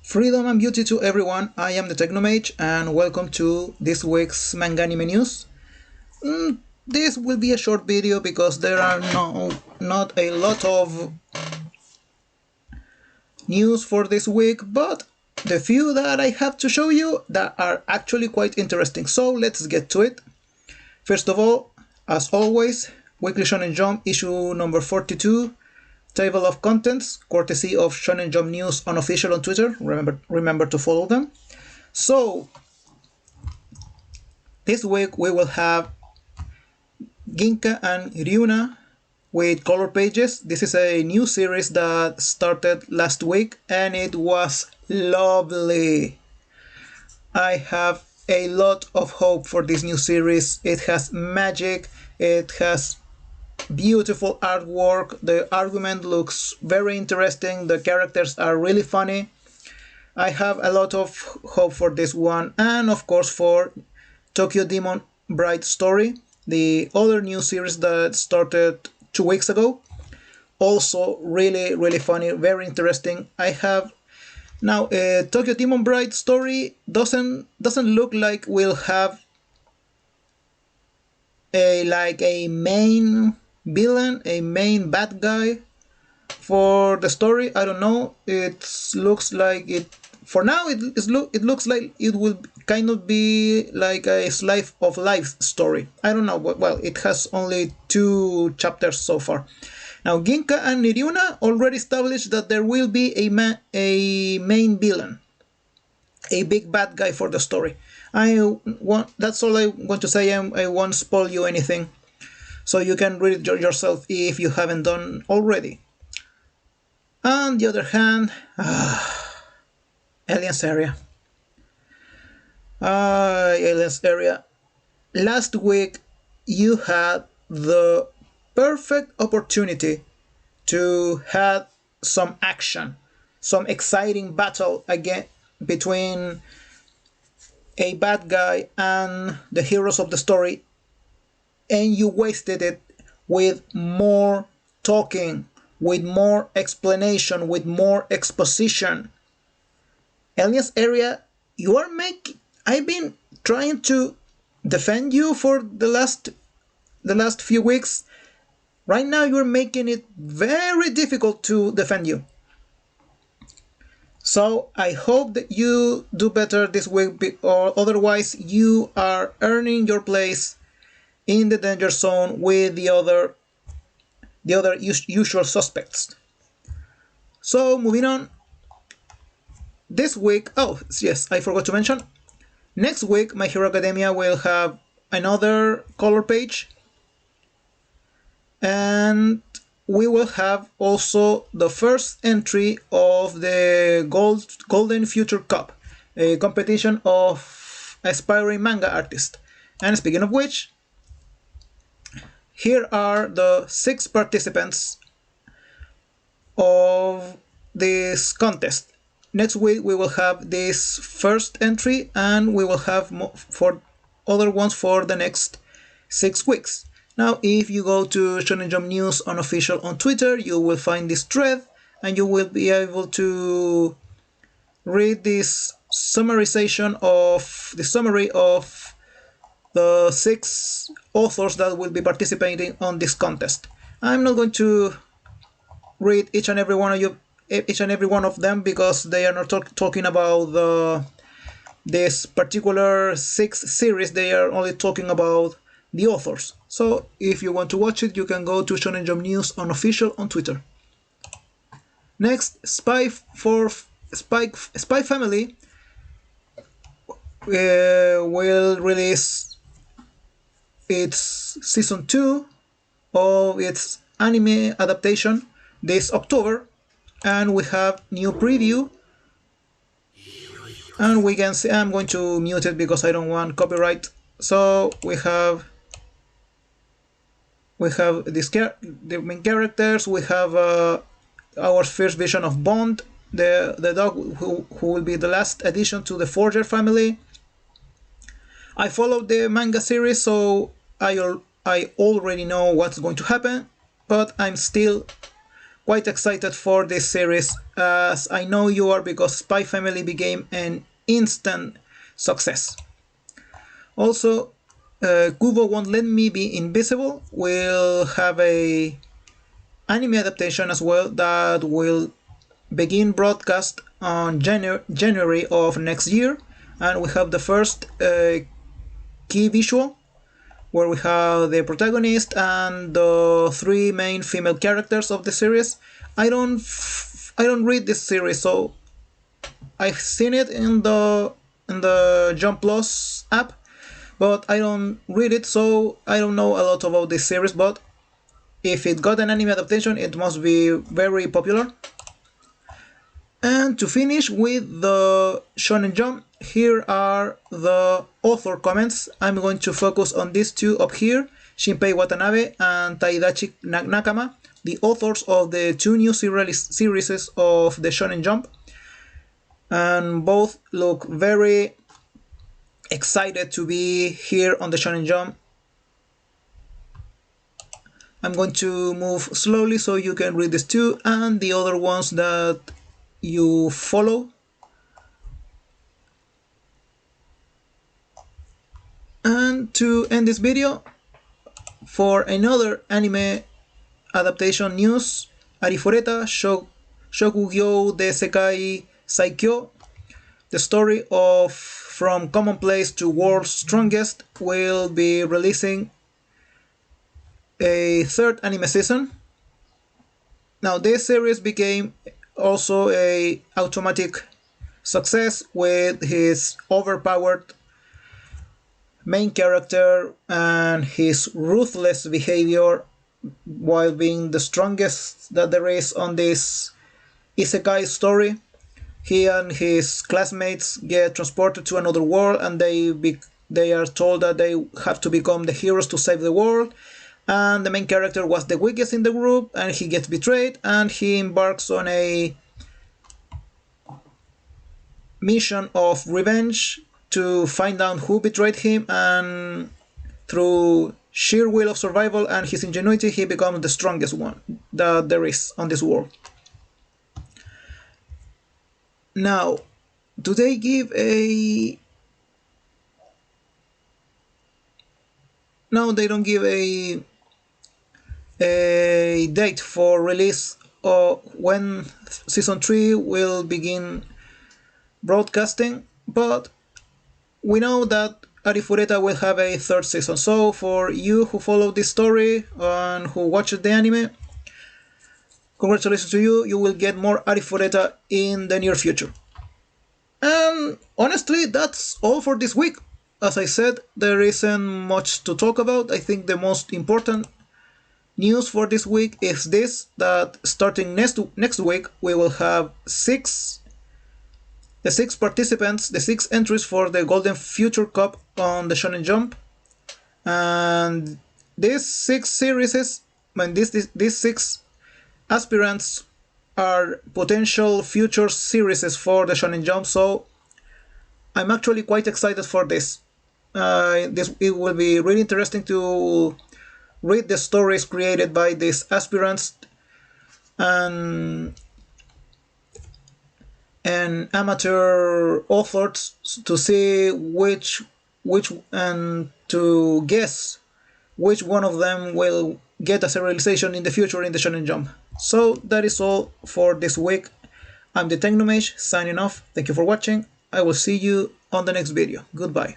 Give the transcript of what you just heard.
Freedom and beauty to everyone, I am the Technomage and welcome to this week's Manganime news. This will be a short video because there are not a lot of news for this week, but the few that I have to show you that are actually quite interesting, so let's get to it. First of all, as always, Weekly Shonen Jump issue number 42, table of contents, courtesy of Shonen Jump News unofficial on Twitter. Remember to follow them. So this week we will have Ginka and Glüna with color pages. This is a new series that started last week and it was lovely. I have a lot of hope for this new series. It has magic, it has beautiful artwork, the argument looks very interesting, the characters are really funny. I have a lot of hope for this one, and of course for Tokyo Demon Bride Story, the other new series that started 2 weeks ago. Also really funny, very interesting. I have now Tokyo Demon Bride Story doesn't look like we'll have a main villain, a main bad guy for the story. I don't know. It looks like it. For now, it looks like it will kind of be like a slice of life story. I don't know. Well, it has only 2 chapters so far. Now, Ginka and Glüna already established that there will be a main villain, a big bad guy for the story. That's all I want to say. I won't spoil you anything, so you can read it yourself if you haven't done already. On the other hand, Aliens Area. Aliens Area. Last week you had the perfect opportunity to have some action, some exciting battle again between a bad guy and the heroes of the story, and you wasted it with more talking, with more explanation, with more exposition. Aliens Area, I've been trying to defend you for the last few weeks. Right now you're making it very difficult to defend you. So I hope that you do better this week, or otherwise you are earning your place in the danger zone with the other usual suspects. So moving on. This week, oh yes, I forgot to mention, next week My Hero Academia will have another color page, and we will have also the first entry of the Golden Future Cup, a competition of aspiring manga artists. And speaking of which, here are the 6 participants of this contest. Next week we will have this first entry, and we will have for other ones for the next 6 weeks. Now, if you go to Shonen Jump News unofficial on Twitter, you will find this thread, and you will be able to read this summarization of the summary of the 6 authors that will be participating on this contest. I'm not going to read each and every one of them because they are not talking about this particular 6 series. They are only talking about the authors. So if you want to watch it, you can go to Shonen Jump News unofficial on Twitter. Next, Spy Family will release its season 2 of its anime adaptation this October, and we have new preview, and we can see, I'm going to mute it because I don't want copyright. So we have the main characters. We have our first vision of Bond, the dog who will be the last addition to the Forger family. I followed the manga series, so I already know what's going to happen, but I'm still quite excited for this series, as I know you are, because Spy Family became an instant success. Also, Kubo Won't Let Me Be Invisible will have a anime adaptation as well that will begin broadcast on January of next year, and we have the first key visual where we have the protagonist and the three main female characters of the series. I don't read this series, so I've seen it in the Jump Plus app, but I don't read it, so I don't know a lot about this series. But if it got an anime adaptation, it must be very popular. And to finish with the Shonen Jump, here are the author comments. I'm going to focus on these two up here, Shinpei Watanabe and Taidachi Nakama, the authors of the two new series of the Shonen Jump. And both look very excited to be here on the Shonen Jump. I'm going to move slowly so you can read these two and the other ones that you follow. And to end this video, for another anime adaptation news, Arifureta Shokugyo de Sekai Saikyo, the story of From Commonplace to World's Strongest, will be releasing a third anime season. Now this series became also a automatic success with his overpowered main character and his ruthless behavior while being the strongest that there is on this isekai story. He and his classmates get transported to another world, and they are told that they have to become the heroes to save the world. And the main character was the weakest in the group, and he gets betrayed, and he embarks on a mission of revenge to find out who betrayed him, and through sheer will of survival and his ingenuity, he becomes the strongest one that there is on this world. Now, do they give a... No, they don't give a date for release or when season 3 will begin broadcasting, but we know that Arifureta will have a third season. So for you who follow this story and who watched the anime, congratulations to you, you will get more Arifureta in the near future. And honestly, that's all for this week. As I said, there isn't much to talk about. I think the most important news for this week is this, that starting next week we will have the six participants, the 6 entries for the Golden Future Cup on the Shonen Jump. And these 6 series, these 6 aspirants are potential future series for the Shonen Jump, so I'm actually quite excited for this. It will be really interesting to read the stories created by these aspirants and amateur authors to see which and to guess which one of them will get a serialization in the future in the Shonen Jump. So that is all for this week. I'm the Technomage signing off. Thank you for watching. I will see you on the next video. Goodbye.